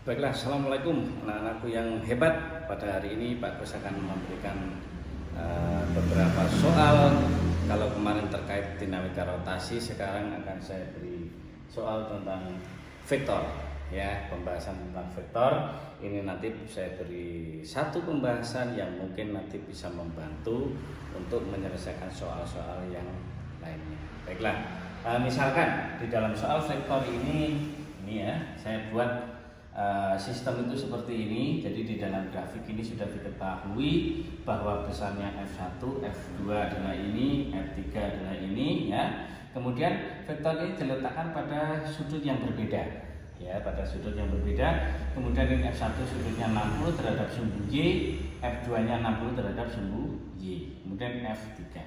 Baiklah, Assalamualaikum anak-anakku yang hebat. Pada hari ini Pak Gus akan memberikan beberapa soal. Kalau kemarin terkait dinamika rotasi, sekarang akan saya beri soal tentang vektor. Ya, pembahasan tentang vektor. Ini nanti saya beri satu pembahasan yang mungkin nanti bisa membantu untuk menyelesaikan soal-soal yang lainnya. Baiklah, misalkan di dalam soal vektor ini ya, saya buat sistem itu seperti ini. Jadi di dalam grafik ini sudah diketahui bahwa besarnya F1, F2 adalah ini, F3 adalah ini ya. Kemudian vektor ini diletakkan pada sudut yang berbeda ya, pada sudut yang berbeda. Kemudian ini F1 sudutnya 60 terhadap sumbu Y, F2-nya 60 terhadap sumbu Y. Kemudian F3.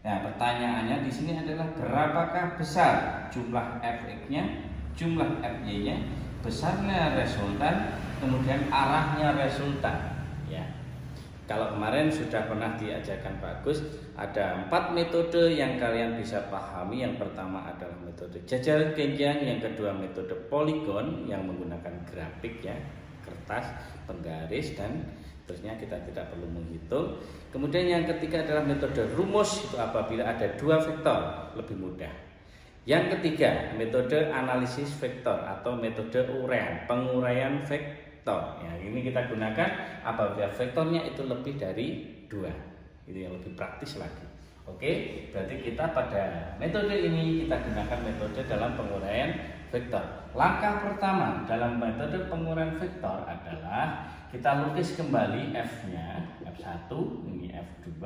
Nah, pertanyaannya di sini adalah berapakah besar jumlah Fx-nya, jumlah Fy-nya, besarnya resultan, kemudian arahnya resultan ya. Kalau kemarin sudah pernah diajarkan Pak Gus, ada 4 metode yang kalian bisa pahami. Yang pertama adalah metode jajar genjang, yang kedua metode poligon yang menggunakan grafik ya, kertas, penggaris dan terusnya, kita tidak perlu menghitung. Kemudian yang ketiga adalah metode rumus, itu apabila ada 2 vektor, lebih mudah. Yang ketiga, metode analisis vektor atau metode penguraian vektor. Ya, ini kita gunakan apabila vektornya itu lebih dari 2. Itu yang lebih praktis lagi. Oke, berarti kita pada metode ini kita gunakan metode dalam penguraian vektor. Langkah pertama dalam metode penguraian vektor adalah kita lukis kembali F-nya, F1, ini F2.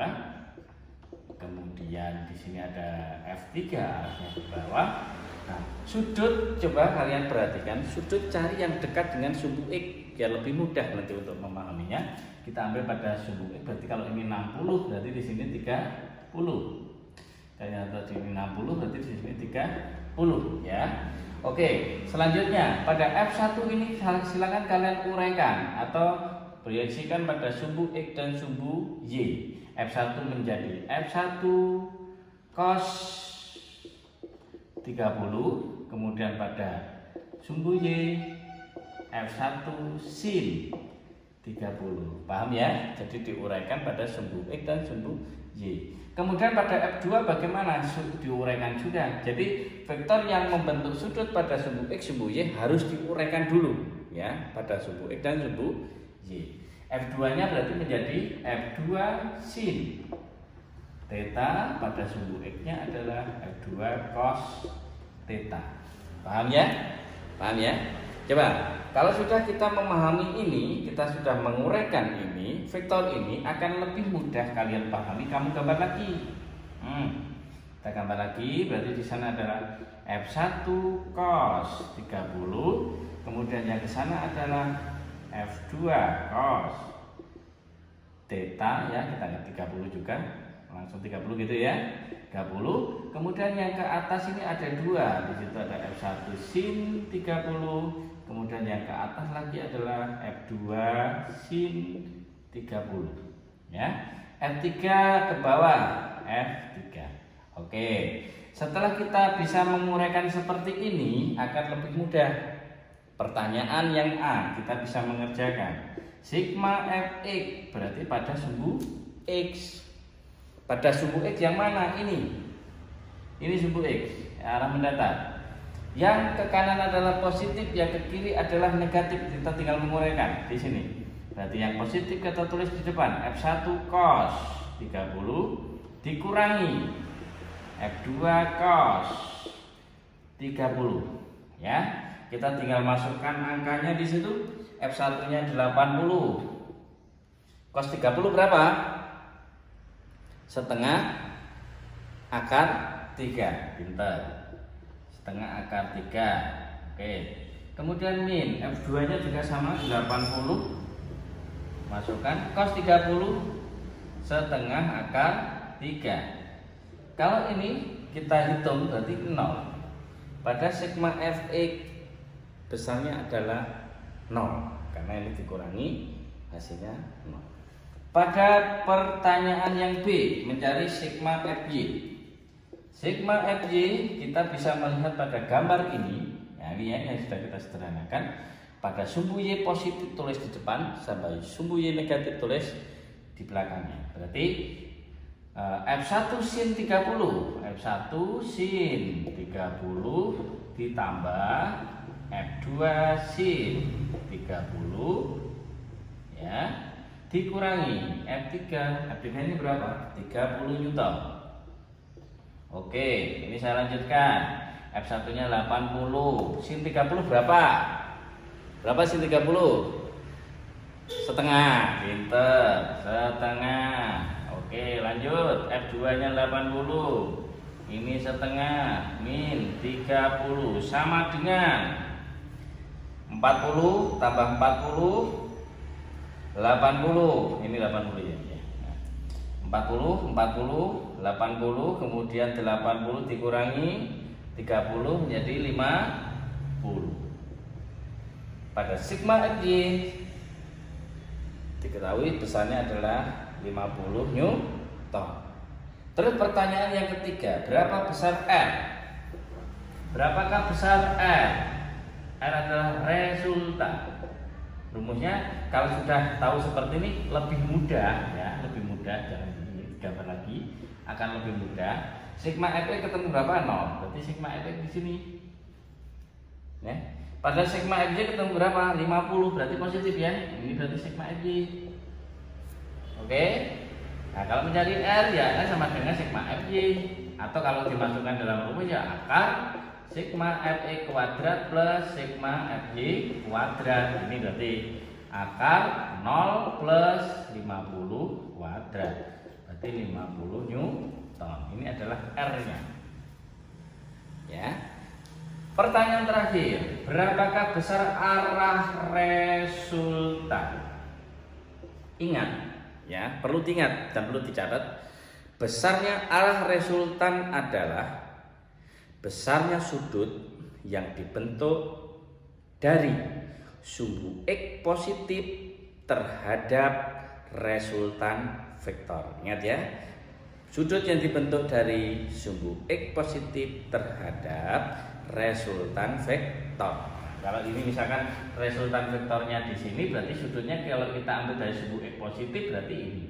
Kemudian di sini ada F3 arahnya ke bawah. Nah, sudut coba kalian perhatikan, sudut cari yang dekat dengan sumbu X biar lebih mudah nanti untuk memahaminya. Kita ambil pada sumbu X, berarti kalau ini 60 berarti di sini 30. Ternyata di sini 60 berarti di sini 30 ya. Oke, selanjutnya pada F1 ini silakan kalian uraikan atau proyeksikan pada sumbu X dan sumbu Y. F1 menjadi F1 cos 30, kemudian pada sumbu Y F1 sin 30. Paham ya? Jadi diuraikan pada sumbu X dan sumbu Y. Kemudian pada F2 bagaimana? Diuraikan juga. Jadi vektor yang membentuk sudut pada sumbu X, sumbu Y harus diuraikan dulu ya, pada sumbu X dan sumbu Y. F2-nya berarti menjadi F2 sin theta, pada sumbu X-nya adalah F2 cos theta. Paham ya? Paham ya? Coba, kalau sudah kita memahami ini, kita sudah menguraikan ini, vektor ini akan lebih mudah kalian pahami. Kamu gambar lagi. Kita gambar lagi, berarti di sana adalah F1 cos 30, kemudian yang ke sana adalah F2 cos theta ya, kita lihat 30 juga, langsung 30 gitu ya, 30. Kemudian yang ke atas ini ada 2, di situ ada F1 sin 30, kemudian yang ke atas lagi adalah F2 sin 30 ya. F3 ke bawah, F3. Oke, setelah kita bisa menguraikan seperti ini akan lebih mudah. Pertanyaan yang A kita bisa mengerjakan. Sigma Fx berarti pada sumbu X. Pada sumbu X yang mana? Ini sumbu X, arah mendatar. Yang ke kanan adalah positif, yang ke kiri adalah negatif. Kita tinggal menguraikan di sini. Berarti yang positif kita tulis di depan, F1 cos 30 dikurangi F2 cos 30 ya. Kita tinggal masukkan angkanya di situ. F1-nya 80. Cos 30 berapa? Setengah akar 3. Pintar. Setengah akar 3. Oke. Kemudian min F2-nya juga sama 80. Masukkan cos 30 setengah akar 3. Kalau ini kita hitung berarti 0. Pada sigma Fx besarnya adalah 0 karena ini dikurangi hasilnya 0. Pada pertanyaan yang B, mencari sigma Fy. Sigma Fy kita bisa melihat pada gambar ini. Ya, ini ya yang sudah kita sederhanakan. Pada sumbu Y positif tulis di depan, sampai sumbu Y negatif tulis di belakangnya. Berarti F1 sin 30, F1 sin 30 ditambah F2 sin 30 ya, dikurangi F3. F3 ini berapa? 30 Newton. Oke, ini saya lanjutkan. F1 nya 80, sin 30 berapa? Berapa sin 30? Setengah, pinter, setengah. Oke, lanjut. F2 nya 80, ini setengah, min 30 sama dengan 40 tambah 40 80. Ini 80 ya. 40 80 kemudian 80 dikurangi 30 menjadi 50. Pada sigma FY diketahui besarnya adalah 50 Newton. Terus pertanyaan yang ketiga, berapa besar R? Berapakah besar R? R adalah resultan. Rumusnya kalau sudah tahu seperti ini lebih mudah ya, lebih mudah, jangan digambar lagi, akan lebih mudah. Sigma FY ketemu berapa? 0. Berarti sigma FY di sini. Ya. Pada sigma FY ketemu berapa? 50, berarti positif ya. Ini berarti sigma FY. Oke. Nah, kalau mencari R ya R sama dengan sigma FY, atau kalau dimasukkan dalam rumus ya akar sigma FY kuadrat plus sigma FY kuadrat. Ini berarti akar 0 plus 50 kuadrat. Berarti 50 Newton. Ini adalah R-nya. Ya. Pertanyaan terakhir, berapakah besar arah resultan? Ingat, ya, perlu diingat dan perlu dicatat. Besarnya arah resultan adalah besarnya sudut yang dibentuk dari sumbu X positif terhadap resultan vektor. Ingat ya, sudut yang dibentuk dari sumbu X positif terhadap resultan vektor. Kalau ini misalkan resultan vektornya di sini, berarti sudutnya kalau kita ambil dari sumbu X positif berarti ini.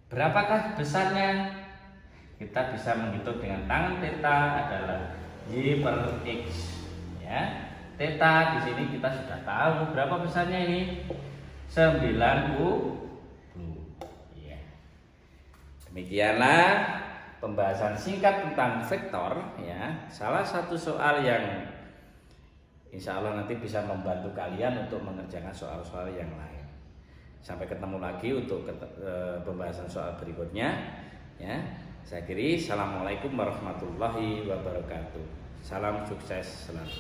Berapakah besarnya? Kita bisa menghitung dengan tangan theta adalah Y per X. Ya, theta di sini kita sudah tahu berapa besarnya ini? 90. Ya. Demikianlah pembahasan singkat tentang vektor ya. Salah satu soal yang insya Allah nanti bisa membantu kalian untuk mengerjakan soal-soal yang lain. Sampai ketemu lagi untuk pembahasan soal berikutnya ya. Saya akhiri, assalamualaikum warahmatullahi wabarakatuh. Salam sukses selalu.